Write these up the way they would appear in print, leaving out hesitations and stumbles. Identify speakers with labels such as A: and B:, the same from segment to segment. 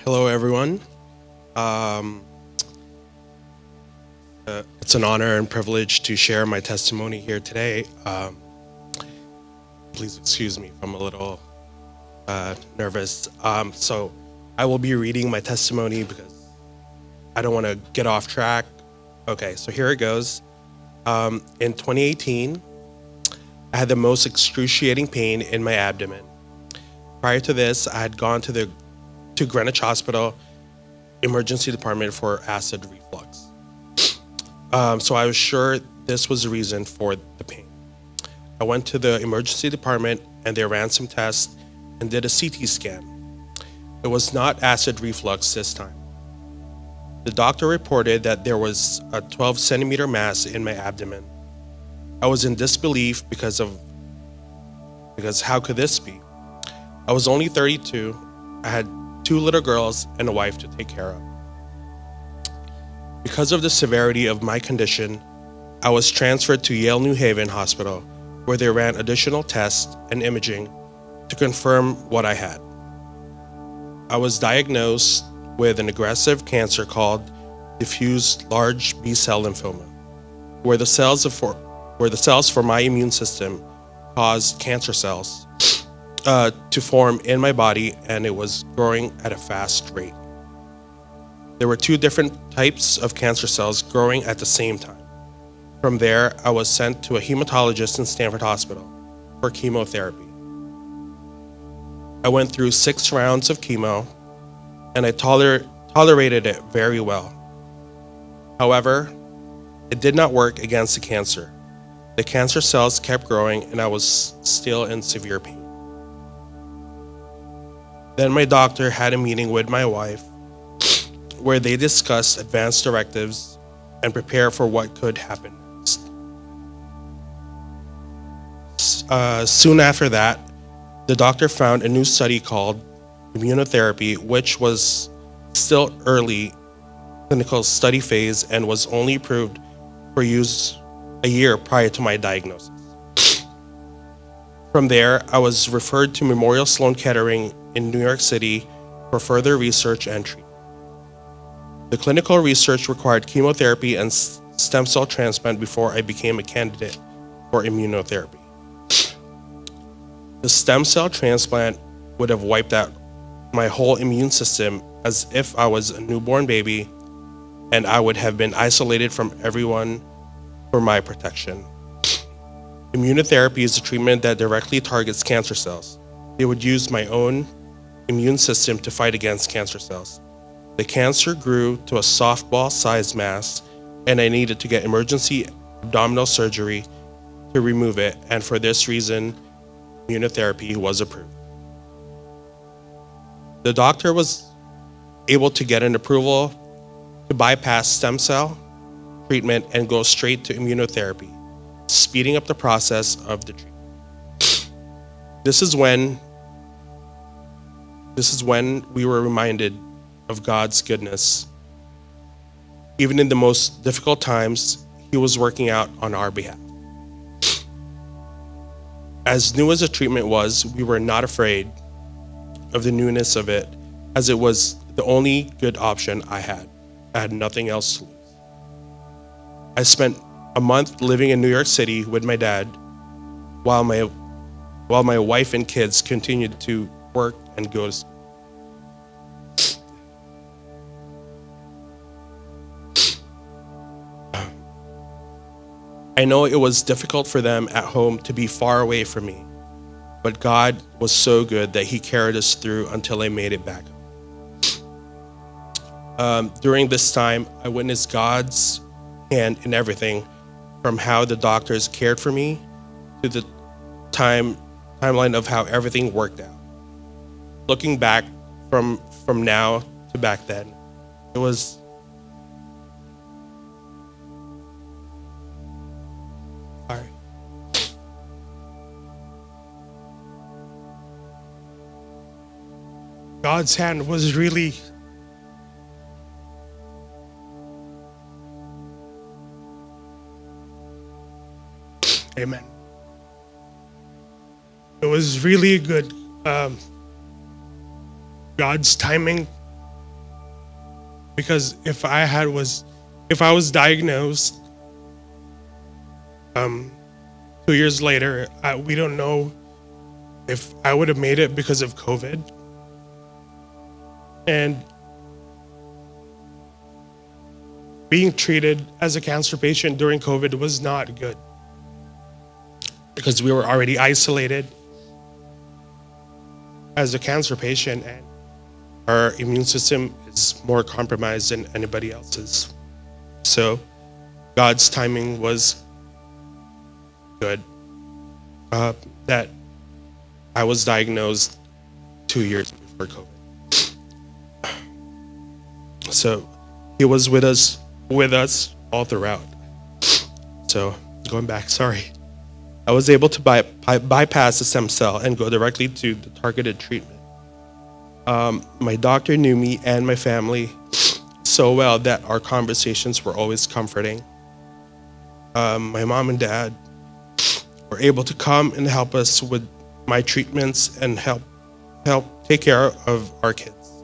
A: Hello, everyone. It's an honor and privilege to share my testimony here today. Please excuse me if I'm a little nervous. So I will be reading my testimony because I don't want to get off track. Okay, so here it goes. In 2018, I had the most excruciating pain in my abdomen. Prior to this, I had gone to Greenwich Hospital emergency department for acid reflux. So I was sure this was the reason for the pain. I went to the emergency department and they ran some tests and did a CT scan. It was not acid reflux this time. The doctor reported that there was a 12 centimeter mass in my abdomen. I was in disbelief because how could this be? I was only 32. I had 2 little girls and a wife to take care of. Because of the severity of my condition, I was transferred to Yale New Haven Hospital, where they ran additional tests and imaging to confirm what I had. I was diagnosed with an aggressive cancer called diffuse large B-cell lymphoma, where the cells for my immune system caused cancer cells to form in my body, and it was growing at a fast rate. There were 2 different types of cancer cells growing at the same time. From there, I was sent to a hematologist in Stanford Hospital for chemotherapy. I went through 6 rounds of chemo, and I tolerated it very well. However, it did not work against the cancer. The cancer cells kept growing, and I was still in severe pain. Then my doctor had a meeting with my wife where they discussed advanced directives and prepare for what could happen next. Soon after that, the doctor found a new study called immunotherapy, which was still early clinical study phase and was only approved for use a year prior to my diagnosis. From there, I was referred to Memorial Sloan Kettering in New York City for further research and treatment. The clinical research required chemotherapy and stem cell transplant before I became a candidate for immunotherapy. The stem cell transplant would have wiped out my whole immune system as if I was a newborn baby, and I would have been isolated from everyone for my protection. Immunotherapy is a treatment that directly targets cancer cells. They would use my own immune system to fight against cancer cells. The cancer grew to a softball-sized mass, and I needed to get emergency abdominal surgery to remove it, and for this reason, immunotherapy was approved. The doctor was able to get an approval to bypass stem cell treatment and go straight to immunotherapy, speeding up the process of the treatment. This is when we were reminded of God's goodness. Even in the most difficult times, He was working out on our behalf. As new as the treatment was, we were not afraid of the newness of it, as it was the only good option I had. I had nothing else to lose. I spent a month living in New York City with my dad while my wife and kids continued to work and go to school. I know it was difficult for them at home to be far away from me, but God was so good that He carried us through until I made it back. During this time, I witnessed God's hand in everything, from how the doctors cared for me to the timeline of how everything worked out. Looking back from now to back then, it was God's hand was really amen. It was really good. God's timing Because if I was diagnosed 2 years later, we don't know if I would have made it because of COVID. And being treated as a cancer patient during COVID was not good because we were already isolated as a cancer patient, and our immune system is more compromised than anybody else's. So God's timing was good, that I was diagnosed 2 years before COVID. So he was with us all throughout. So going back, sorry. I was able to bypass the stem cell and go directly to the targeted treatment. My doctor knew me and my family so well that our conversations were always comforting. My mom and dad were able to come and help us with my treatments and help take care of our kids.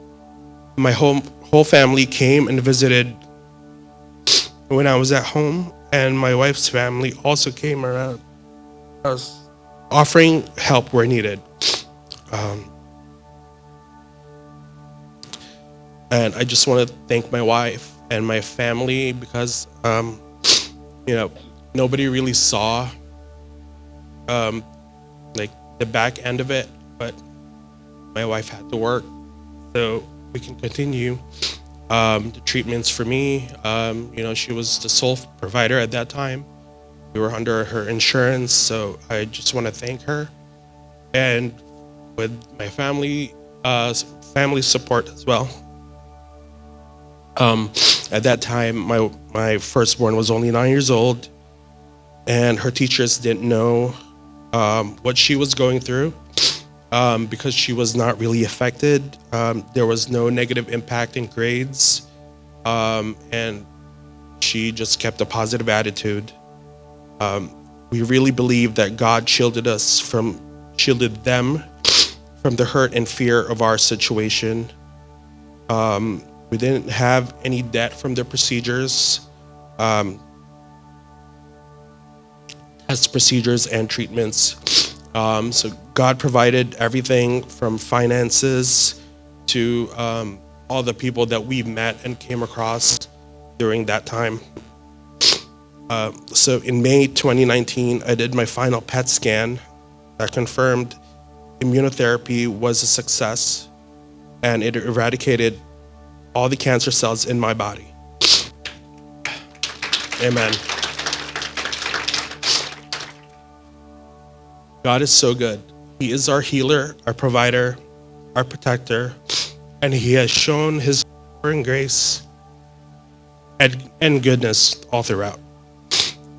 A: My whole family came and visited when I was at home, and my wife's family also came around us, offering help where needed. And I just want to thank my wife and my family because, nobody really saw like the back end of it, but my wife had to work so we can continue the treatments for me. She was the sole provider at that time. We were under her insurance, so I just want to thank her. And with my family support as well. At that time, my firstborn was only 9 years old, and her teachers didn't know what she was going through because she was not really affected. There was no negative impact in grades, and she just kept a positive attitude. We really believe that God shielded them from the hurt and fear of our situation. We didn't have any debt from the procedures, test procedures and treatments. So God provided everything from finances to all the people that we met and came across during that time. So in May 2019, I did my final PET scan that confirmed immunotherapy was a success, and it eradicated all the cancer cells in my body. Amen. God is so good. He is our healer, our provider, our protector, and he has shown his power and grace and goodness all throughout.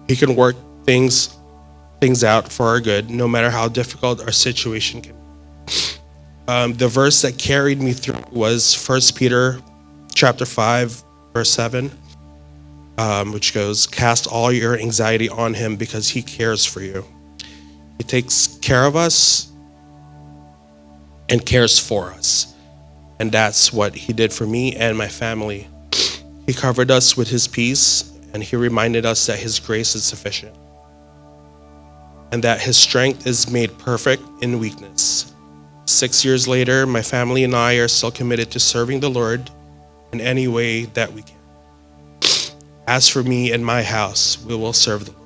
A: He can work things out for our good, no matter how difficult our situation can be. The verse that carried me through was 1 Peter chapter 5, verse 7, which goes, "Cast all your anxiety on him because he cares for you." He takes care of us and cares for us. And that's what he did for me and my family. He covered us with his peace, and he reminded us that his grace is sufficient and that his strength is made perfect in weakness. 6 years later, my family and I are still committed to serving the Lord in any way that we can. As for me and my house, we will serve the Lord.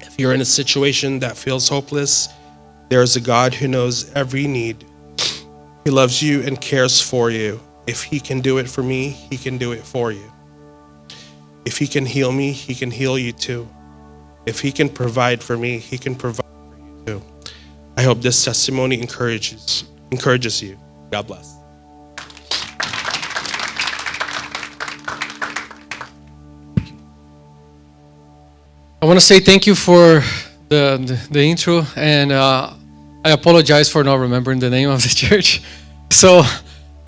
A: If you're in a situation that feels hopeless, there is a God who knows every need. He loves you and cares for you. If he can do it for me, he can do it for you. If he can heal me, he can heal you too. If he can provide for me, he can provide for you too. I hope this testimony encourages you. God bless.
B: I want to say thank you for the intro, and I apologize for not remembering the name of the church. So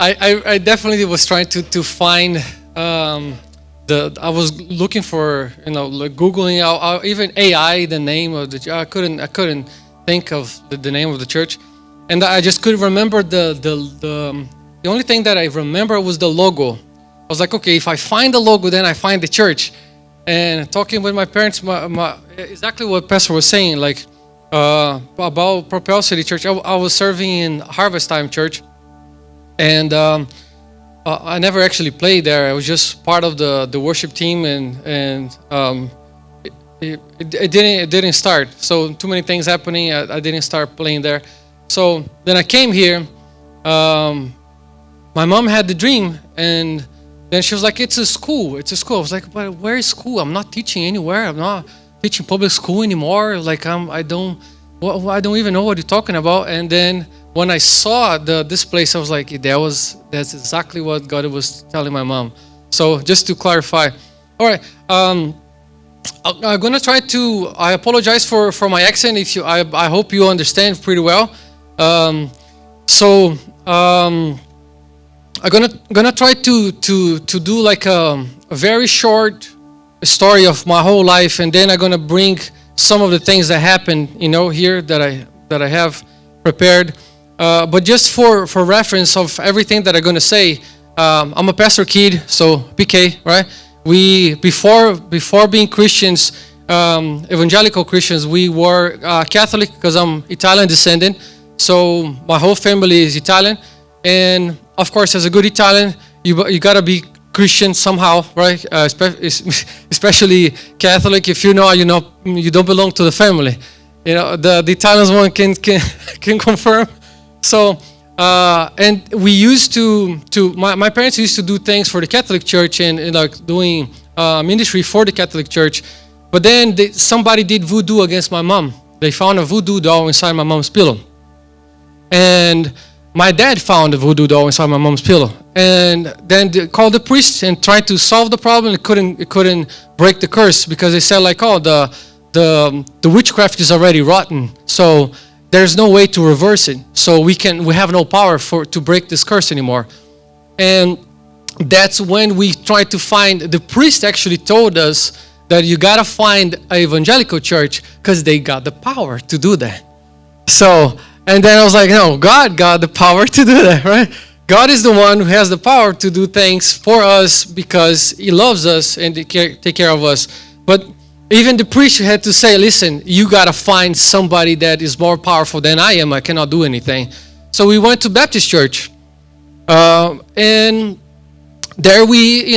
B: I definitely was trying to find I was looking for, like Googling out even AI, the name of the church. I couldn't think of the name of the church. and I just couldn't remember the only thing that I remember was the logo. I was like, okay, if I find the logo, then I find the church. And talking with my parents, exactly what Pastor was saying, like about Propel City Church. I was serving in Harvest Time Church, and I never actually played there. I was just part of the worship team, and it didn't start. So too many things happening. I didn't start playing there. So then I came here. My mom had the dream, and then she was like, it's a school. I was like, but where is school? I'm not teaching anywhere. I'm not teaching public school anymore. Like I don't even know what you're talking about. And then when I saw this place, I was like, that's exactly what God was telling my mom. So just to clarify. All right. I'm gonna try to. I apologize for my accent. I hope you understand pretty well. I'm gonna try to do like a very short story of my whole life, and then I'm gonna bring some of the things that happened, here that I have prepared. But just for reference of everything that I'm gonna say, I'm a pastor kid, so PK, right? We before being Christians, evangelical Christians, we were Catholic because I'm Italian descendant. So my whole family is Italian, and of course, as a good Italian, you gotta be Christian somehow, right? Especially Catholic. If you don't belong to the family. The Italians one can confirm. So, and we used to my parents used to do things for the Catholic Church and like doing ministry for the Catholic Church, but then somebody did voodoo against my mom. They found a voodoo doll inside my mom's pillow, and my dad found a voodoo doll inside my mom's pillow, and then they called the priest and tried to solve the problem. It couldn't break the curse because they said like, oh, the witchcraft is already rotten, so there's no way to reverse it. So we have no power to break this curse anymore. And that's when we tried to find. The priest actually told us that you gotta find an evangelical church because they got the power to do that. So. And then I was like, no, God got the power to do that, right? God is the one who has the power to do things for us because He loves us and take care of us. But even the priest had to say, listen, you got to find somebody that is more powerful than I am. I cannot do anything. So we went to Baptist church. And there we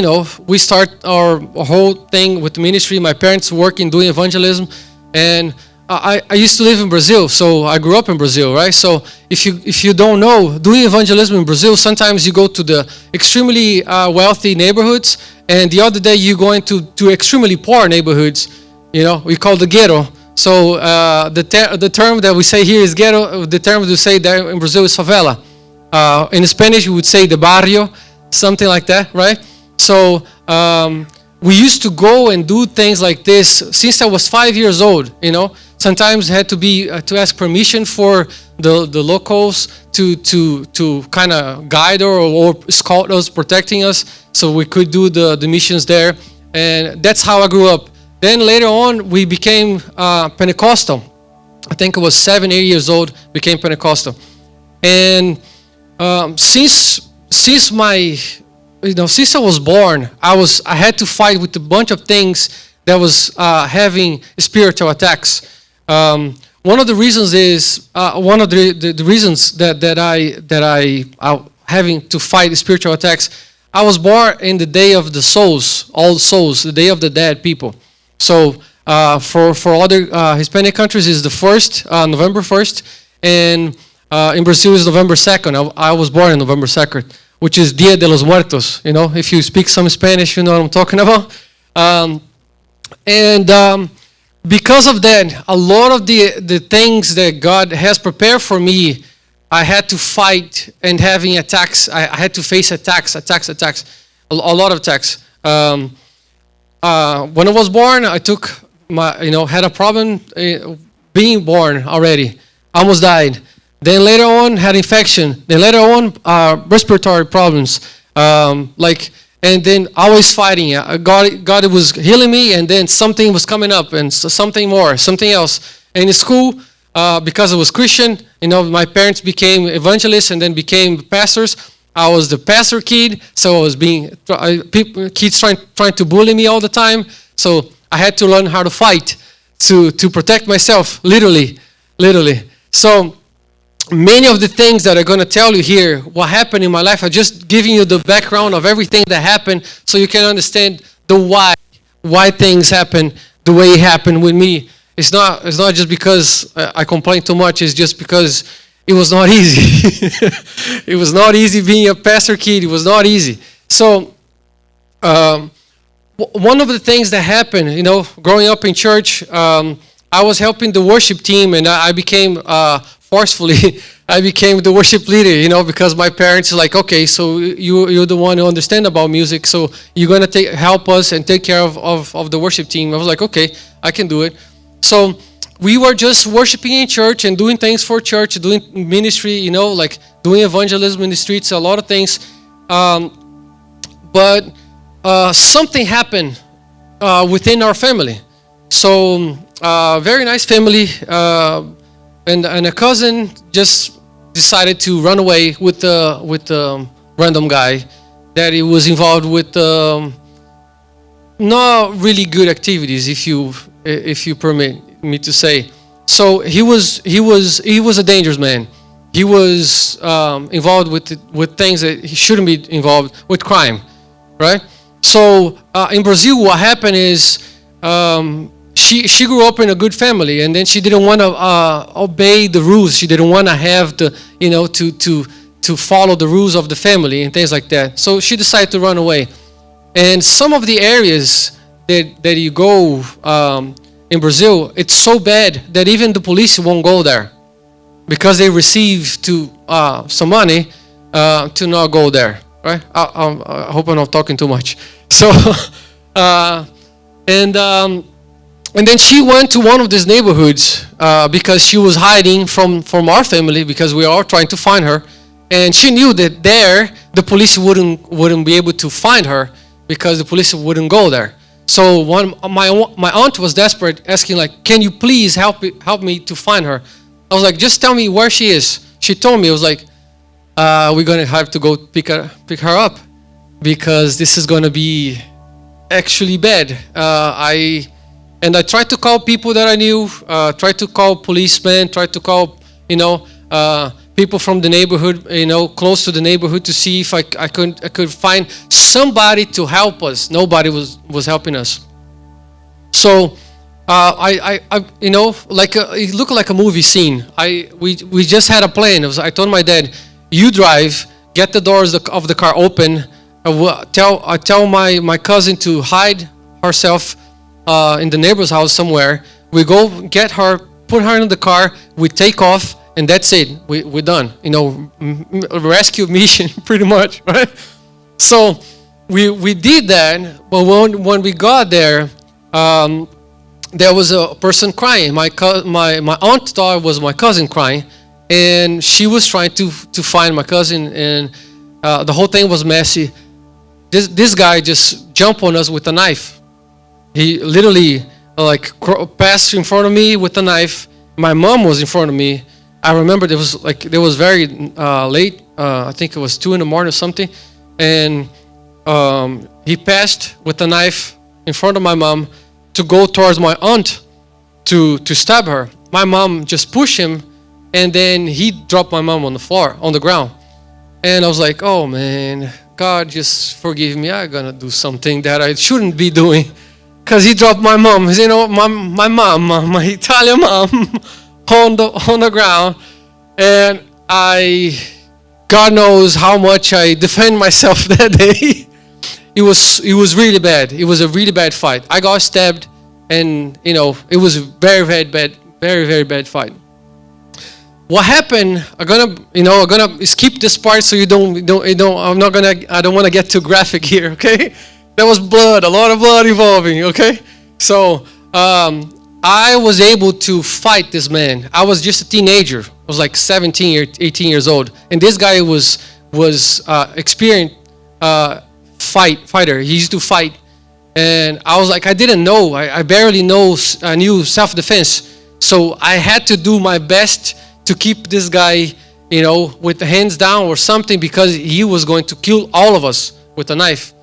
B: start our whole thing with the ministry. My parents working, doing evangelism. And I used to live in Brazil, so I grew up in Brazil, right? So if you don't know, doing evangelism in Brazil, sometimes you go to the extremely wealthy neighborhoods, and the other day you go into extremely poor neighborhoods. We call the ghetto. So the term that we say here is ghetto. The term we say there in Brazil is favela. In Spanish, we would say the barrio, something like that, right? So we used to go and do things like this since I was 5 years old. Sometimes had to be to ask permission for the locals to kind of guide or scout us, protecting us, so we could do the missions there. And that's how I grew up. Then later on, we became Pentecostal. I think I was 7, 8 years old, became Pentecostal. And since I was born, I had to fight with a bunch of things that was having spiritual attacks. One of the reasons is one of the reasons that I having to fight spiritual attacks. I was born in the day of the souls, all souls, the day of the dead people. So for other Hispanic countries is the 1st, November 1st, and in Brazil is November 2nd. I was born on November 2nd, which is Dia de los Muertos. If you speak some Spanish, you know what I'm talking about. Because of that, a lot of the things that God has prepared for me, I had to fight and having attacks. I had to face attacks, a lot of attacks. When I was born, I took had a problem being born already. Almost died. Then later on, had infection. Then later on, respiratory problems. And then always fighting. God was healing me, and then something was coming up, and something more, something else. And in school, because I was Christian, my parents became evangelists and then became pastors. I was the pastor kid, so I was kids trying to bully me all the time. So I had to learn how to fight to protect myself, literally. So many of the things that I'm going to tell you here, what happened in my life, I'm just giving you the background of everything that happened so you can understand the why things happen the way it happened with me. It's not just because I complain too much. It's just because it was not easy. It was not easy being a pastor kid. It was not easy. So one of the things that happened, growing up in church, I was helping the worship team, and I became forcefully, I became the worship leader, because my parents were like, okay, so you're the one who understands about music, so you're going to help us and take care of the worship team. I was like, okay, I can do it. So we were just worshiping in church and doing things for church, doing ministry, like doing evangelism in the streets, a lot of things. But something happened within our family. So very nice family, and a cousin just decided to run away with a random guy that he was involved with not really good activities, if you permit me to say. So he was a dangerous man. He was involved with things that he shouldn't be involved with, crime, right? So in Brazil, what happened is she grew up in a good family, and then she didn't want to obey the rules. She didn't want to have to follow the rules of the family and things like that. So she decided to run away. And some of the areas that you go in Brazil, it's so bad that even the police won't go there because they receive some money to not go there, right? I hope I'm not talking too much. So, and then she went to one of these neighborhoods because she was hiding from our family because we were all trying to find her, and she knew that there the police wouldn't be able to find her because the police wouldn't go there. So my aunt was desperate, asking like, "Can you please help me to find her?" I was like, "Just tell me where she is." She told me. I was like, "We're gonna have to go pick her up because this is gonna be actually bad." I tried to call people that I knew, tried to call policemen, tried to call people from the neighborhood, close to the neighborhood, to see if I could find somebody to help us. Nobody was helping us. So I it looked like a movie scene. We just had a plan. I told my dad, "You drive, get the doors of the car open. I tell my cousin to hide herself in the neighbor's house somewhere. We go get her, put her in the car, we take off, and that's it. We're done. Rescue mission, pretty much, right?" So we did that, but when we got there, there was a person crying. My aunt thought it was my cousin crying, and she was trying to find my cousin, and the whole thing was messy. This guy just jumped on us with a knife. He literally passed in front of me with a knife. My mom was in front of me. I remember there was very late. I think it was 2 a.m. or something, and he passed with a knife in front of my mom to go towards my aunt to stab her. My mom just pushed him, and then he dropped my mom on the floor, on the ground. And I was like, "Oh man, God, just forgive me. I'm gonna do something that I shouldn't be doing." Because he dropped my mom, my mom, my Italian mom, on the ground, and God knows how much I defend myself that day. It was really bad. It was a really bad fight. I got stabbed, and it was a very, very bad, very, very bad fight. What happened? I'm gonna skip this part so I don't want to get too graphic here, okay? There was blood, a lot of blood involving, okay? So I was able to fight this man. I was just a teenager. I was like 17 or 18 years old. And this guy was experienced fighter. He used to fight. And I was like, I didn't know. I barely knew self-defense. So I had to do my best to keep this guy, with the hands down or something, because he was going to kill all of us with a knife.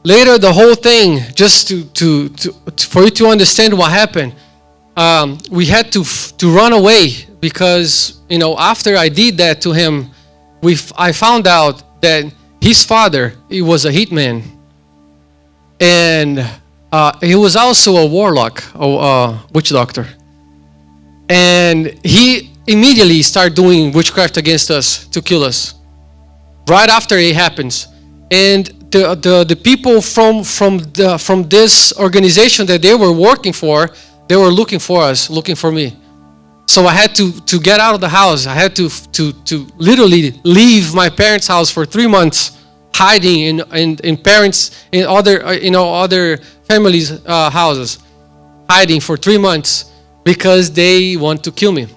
B: Later, the whole thing, just for you to understand what happened, we had to run away because, after I did that to him, I found out that his father, he was a hitman, and he was also a warlock, a witch doctor, and he immediately started doing witchcraft against us to kill us. Right after it happens, and the people from this organization that they were working for, they were looking for us, looking for me. So I had to get out of the house. I had to literally leave my parents' house for 3 months, hiding in parents in other families' houses, hiding for 3 months because they want to kill me.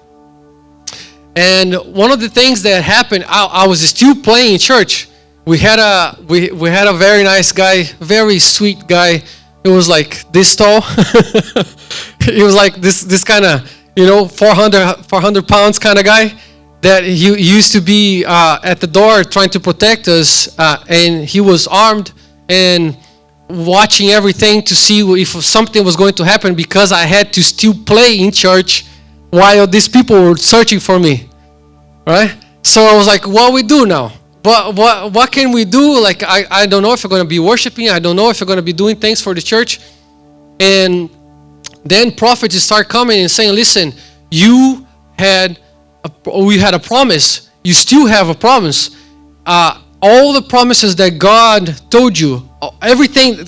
B: And one of the things that happened, I was still playing in church. We had a very nice guy, very sweet guy. He was like this tall. He was like this kind of 400 pounds kind of guy that he used to be at the door trying to protect us, and he was armed and watching everything to see if something was going to happen, because I had to still play in church while these people were searching for me, right? So I was like, what we do now? What can we do? Like, I don't know if we're going to be worshiping. I don't know if we're going to be doing things for the church. And then prophets start coming and saying, listen, we had a promise. You still have a promise. All the promises that God told you, everything,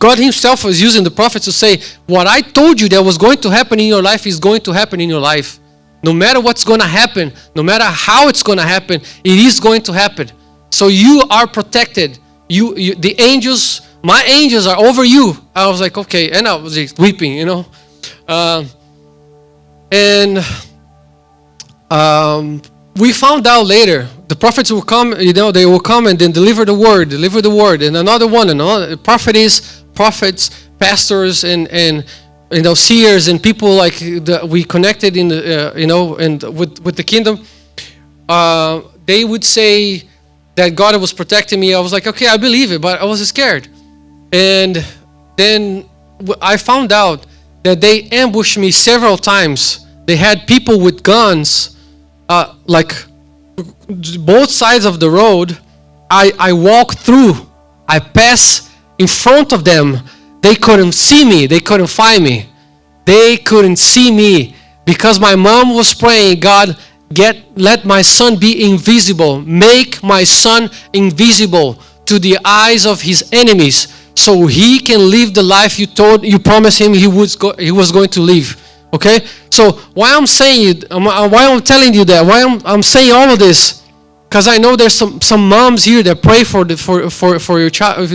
B: God himself was using the prophets to say, what I told you that was going to happen in your life is going to happen in your life. No matter what's going to happen, no matter how it's going to happen, it is going to happen. So you are protected. The angels, my angels are over you. I was like, okay. And I was just weeping, we found out later, the prophets will come, they will come and then deliver the word, and another prophets, pastors, and seers, and people like we connected in and with the kingdom. They would say that God was protecting me. I was like, okay, I believe it, but I was scared. And then I found out that they ambushed me several times. They had people with guns, like both sides of the road. I walked through. I passed in front of them. They couldn't see me. They couldn't find me. They couldn't see me because my mom was praying, God, let my son be invisible. Make my son invisible to the eyes of his enemies, so he can live the life you promised him he was going to live. Okay? So why I'm telling you that, why I'm saying all of this, because I know there's some moms here that pray for your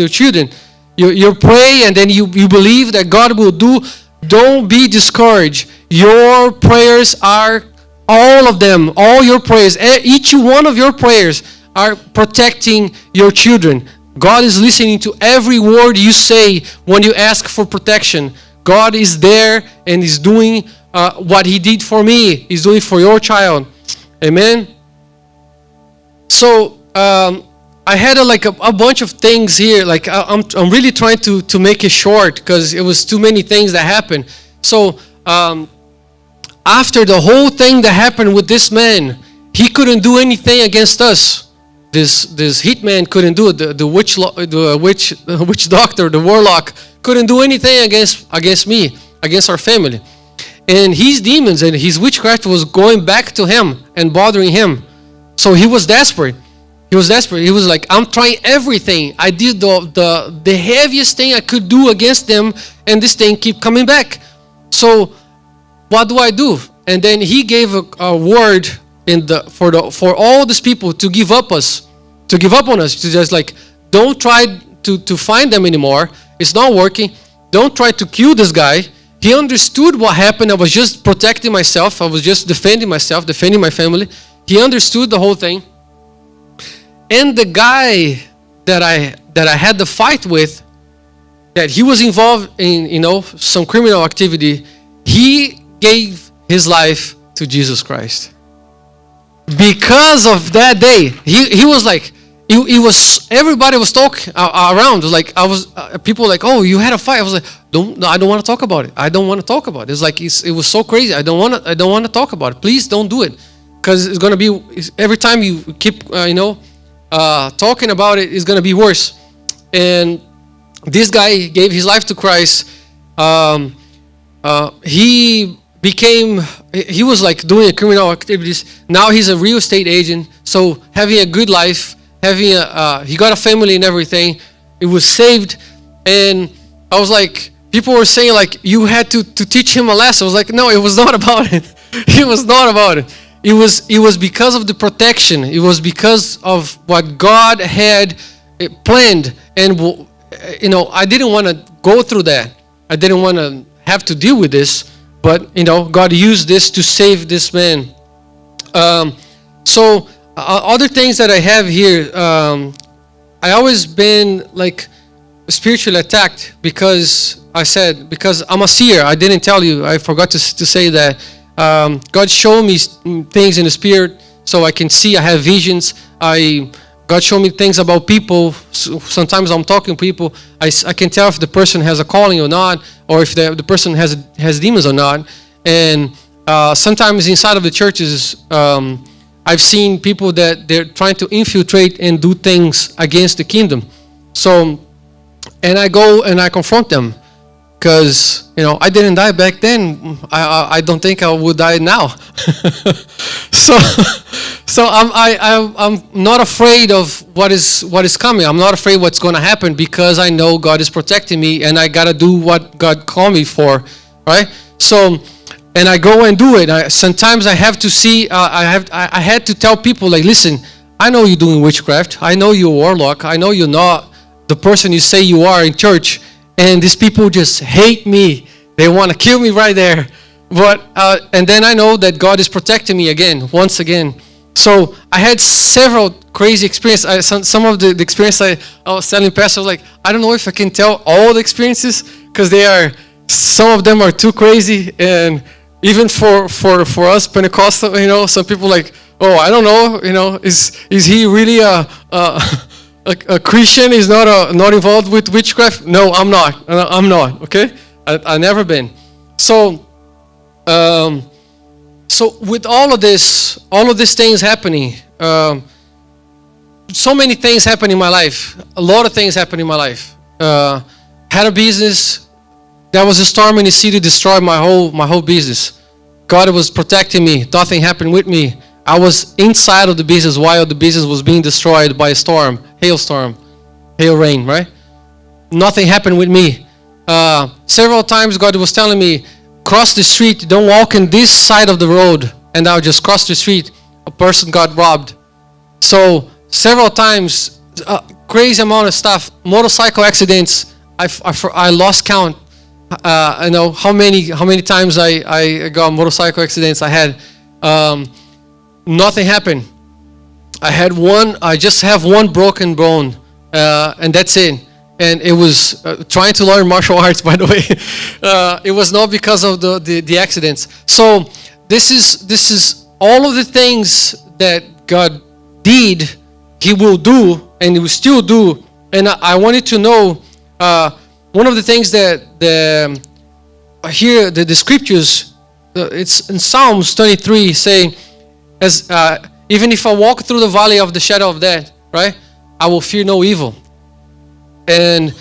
B: children. You pray and then you believe that God will do. Don't be discouraged. Your prayers are, all of them, all your prayers, each one of your prayers are protecting your children. God is listening to every word you say when you ask for protection. God is there and is doing what he did for me. He's doing for your child. Amen. So I had a bunch of things here. Like I'm really trying to make it short because it was too many things that happened. So after the whole thing that happened with this man, he couldn't do anything against us. This hitman couldn't do it. The witch doctor, the warlock couldn't do anything against me, against our family. And his demons and his witchcraft was going back to him and bothering him. So he was desperate. He was like, I'm trying everything. I did the heaviest thing I could do against them, and this thing keep coming back. So what do I do? And then he gave a word for all these people to give up on us, to just like, don't try to find them anymore. It's not working. Don't try to kill this guy. He understood what happened. I was just protecting myself. I was just defending myself, defending my family. He understood the whole thing. And the guy that I had the fight with, that he was involved in some criminal activity, he gave his life to Jesus Christ. Because of that day, he was like, it was, everybody was talking around. It was like, people were like, oh, you had a fight. I was like, I don't want to talk about it. I don't want to talk about it. It's like, it was so crazy. I don't want to talk about it. Please don't do it. Because it's going to be, every time you keep, talking about it, it's going to be worse. And this guy gave his life to Christ. He was like doing criminal activities. Now he's a real estate agent. So having a good life, he got a family and everything. It was saved. And I was like, people were saying like, you had to teach him a lesson. I was like, no, it was not about it. It was not about it. It was because of the protection. It was because of what God had planned. And, I didn't want to go through that. I didn't want to have to deal with this. But, God used this to save this man. Other things that I have here, I always been like spiritually attacked because I'm a seer. I didn't tell you. I forgot to say that. God showed me things in the spirit so I can see. I have visions. God showed me things about people. So sometimes I'm talking to people. I can tell if the person has a calling or not, or if the person has demons or not. And sometimes inside of the churches, I've seen people that they're trying to infiltrate and do things against the kingdom. So, and I go and I confront them. Because, I didn't die back then. I don't think I would die now. So I'm not afraid of what is coming. I'm not afraid what's going to happen because I know God is protecting me and I got to do what God called me for, right? So, and I go and do it. Sometimes I have to see, I had to tell people like, listen, I know you're doing witchcraft. I know you're a warlock. I know you're not the person you say you are in church. And these people just hate me. They want to kill me right there. But and then I know that God is protecting me once again. So I had several crazy experiences. Some of the experience I was telling Pastor, I was like, I don't know if I can tell all the experiences because some of them are too crazy. And even for us Pentecostal, some people like, oh, I don't know, is he really a Christian is not involved with witchcraft? No, I'm not. Okay, I never been. So with all of these things happening, so many things happen in my life. A lot of things happen in my life. Had a business. There was a storm in the city, destroyed my whole business. God was protecting me. Nothing happened with me. I was inside of the business while the business was being destroyed by a storm, hailstorm, hail rain, right? Nothing happened with me. Several times God was telling me, cross the street, don't walk in this side of the road. And I would just cross the street, a person got robbed. So several times, crazy amount of stuff, motorcycle accidents, I lost count. I know how many times I got motorcycle accidents I had. Nothing happened. I just have one broken bone, and that's it. And it was trying to learn martial arts, by the way. It was not because of the accidents. So this is all of the things that God did, He will do, and He will still do. And I wanted to know one of the things that here the scriptures, it's in Psalms 23 saying, as even if I walk through the valley of the shadow of death, right, I will fear no evil. And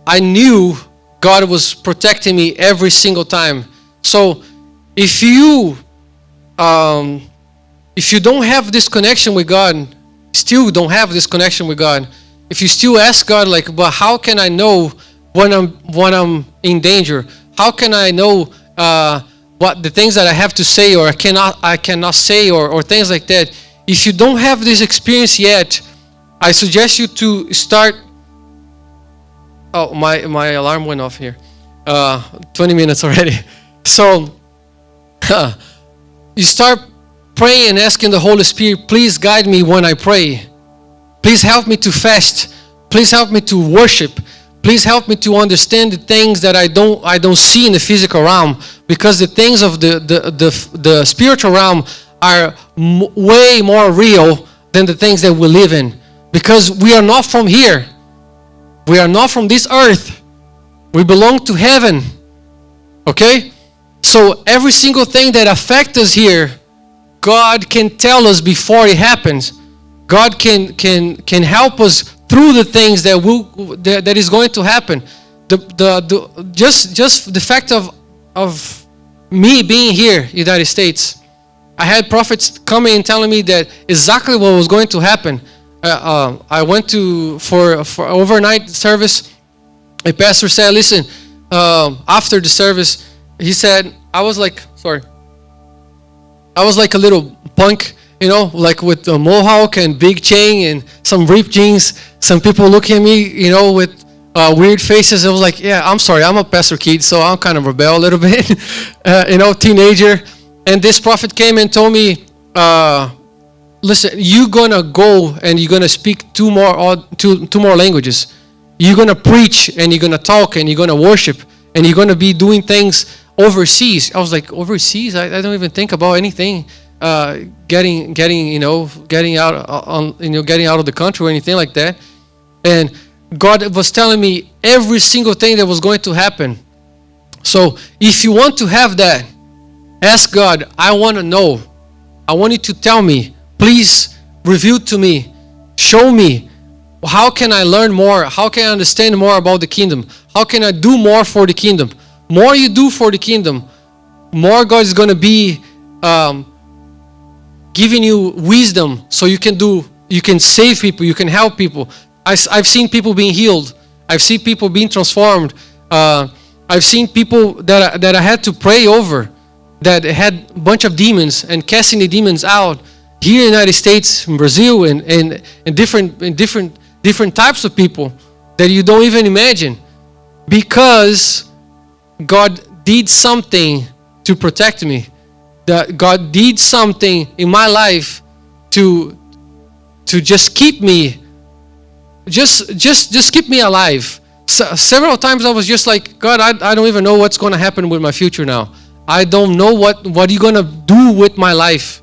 B: I knew God was protecting me every single time. So if you don't have this connection with God, still don't have this connection with God, if you still ask God like, but how can I know when I'm in danger? How can I know what the things that I have to say or I cannot say or things like that? If you don't have this experience yet, I suggest you to start. Oh, my alarm went off here. 20 minutes already. So you start praying and asking the Holy Spirit, please guide me when I pray. Please help me to fast. Please help me to worship. Please help me to understand the things that I don't see in the physical realm, because the things of the spiritual realm are way more real than the things that we live in, because we are not from here. We are not from this earth. We belong to heaven. Okay? So every single thing that affects us here, God can tell us before it happens. God can help us through the things that is going to happen. Just the fact of me being here in the United States, I had prophets coming and telling me that exactly what was going to happen. I went for overnight service. A pastor said, listen, after the service, he said, I was like a little punk, like with a mohawk and big chain and some ripped jeans. Some people looking at me, with weird faces. I was like, yeah, I'm sorry, I'm a pastor kid, so I'm kind of rebel a little bit, teenager. And this prophet came and told me, listen, you're gonna go and you're gonna speak two more languages. You're gonna preach and you're gonna talk and you're gonna worship and you're gonna be doing things overseas. I was like, overseas? I don't even think about anything getting out of the country or anything like that. And God was telling me every single thing that was going to happen. So if you want to have that, ask God, I want to know. I want you to tell me. Please reveal to me. Show me. How can I learn more? How can I understand more about the kingdom? How can I do more for the kingdom? More you do for the kingdom, more God is going to be giving you wisdom so you can save people, you can help people. I've seen people being healed. I've seen people being transformed. I've seen people that I had to pray over that had a bunch of demons and casting the demons out here in the United States, in Brazil, and different types of people that you don't even imagine, because God did something to protect me. That God did something in my life to just keep me, just keep me alive. So, several times I was just like, God, I don't even know what's going to happen with my future now. I don't know what you're going to do with my life.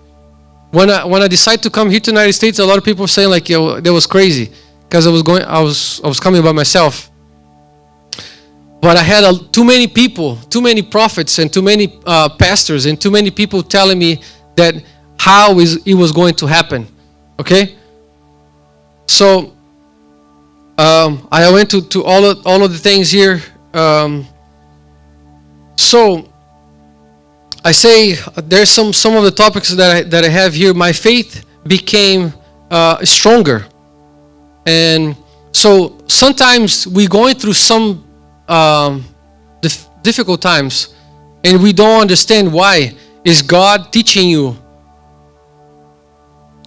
B: When I decided to come here to the United States, a lot of people were saying like, yo, that was crazy, because I was coming by myself. But I had too many people, too many prophets, and too many pastors, and too many people telling me that how it was going to happen. Okay? So I went to all of the things here. So I say there's some of the topics that I have here. My faith became stronger, and so sometimes we're going through some difficult times, and we don't understand why. Is God teaching you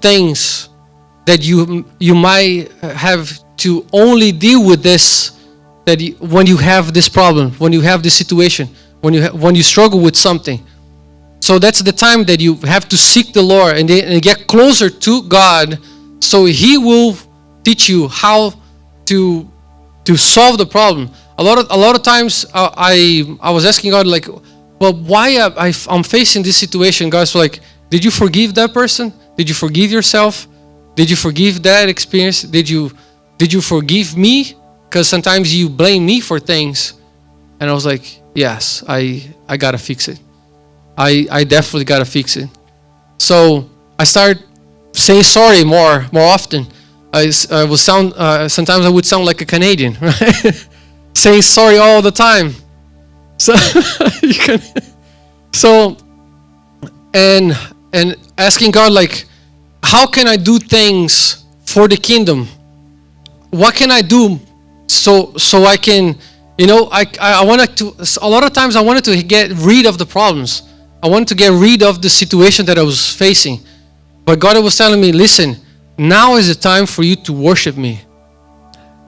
B: things that you might have to only deal with this, when you have this problem, when you have this situation, when you struggle with something? So that's the time that you have to seek the Lord and get closer to God, so He will teach you how to solve the problem. A lot of times I was asking God, like, well, why I'm facing this situation? God's like, did you forgive that person? Did you forgive yourself? Did you forgive that experience? Did you forgive me? Because sometimes you blame me for things. And I was like, yes, I gotta fix it. I definitely gotta fix it. So I started saying sorry more often. Sometimes I would sound like a Canadian, right? Saying sorry all the time. And asking God, like, how can I do things for the kingdom? What can I do so I can, I wanted to, a lot of times I wanted to get rid of the problems. I wanted to get rid of the situation that I was facing. But God was telling me, listen, now is the time for you to worship me.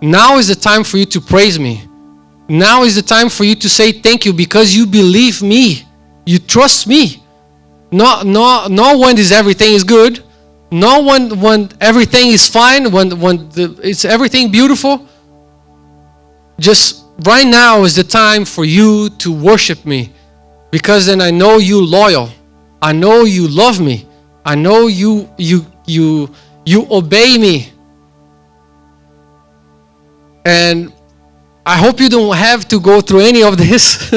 B: Now is the time for you to praise me. Now is the time for you to say thank you, because you believe me. You trust me. Not when everything is good. Not when everything is fine. When it's everything beautiful. just right now is the time for you to worship me, because then I know you loyal. I know you love me. I know you obey me. And I hope you don't have to go through any of this.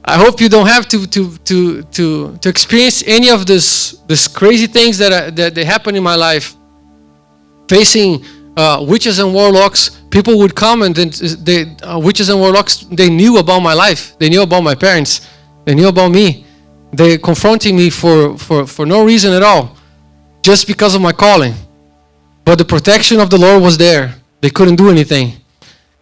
B: I hope you don't have to experience any of this crazy things that they happen in my life. Facing witches and warlocks, people would come and witches and warlocks, they knew about my life. They knew about my parents. They knew about me. They confronting me for no reason at all, just because of my calling. But the protection of the Lord was there. They couldn't do anything.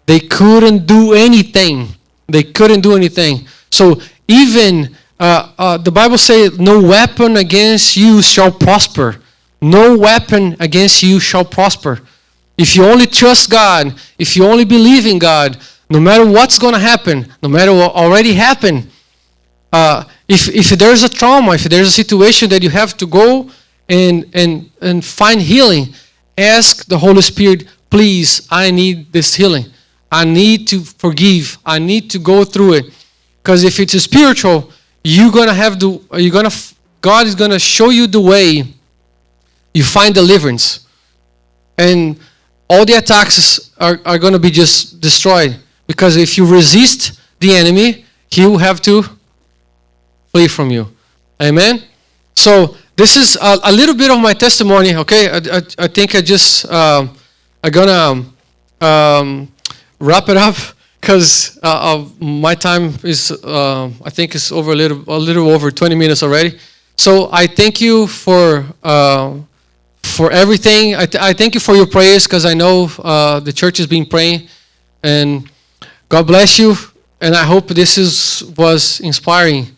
B: They couldn't do anything. They couldn't do anything. So even the Bible says, no weapon against you shall prosper. No weapon against you shall prosper. If you only trust God, if you only believe in God, no matter what's going to happen, no matter what already happened, if there's a trauma, if there's a situation that you have to go and find healing, ask the Holy Spirit, please, I need this healing. I need to forgive. I need to go through it. Because if it's spiritual, God is gonna show you the way you find deliverance. And all the attacks are gonna be just destroyed. Because if you resist the enemy, he will have to flee from you. Amen? So this is a little bit of my testimony, okay? I think I'm gonna wrap it up, because my time is, I think it's over a little over 20 minutes already. So I thank you for everything. I thank you for your prayers, because I know the church has been praying, and God bless you. And I hope this was inspiring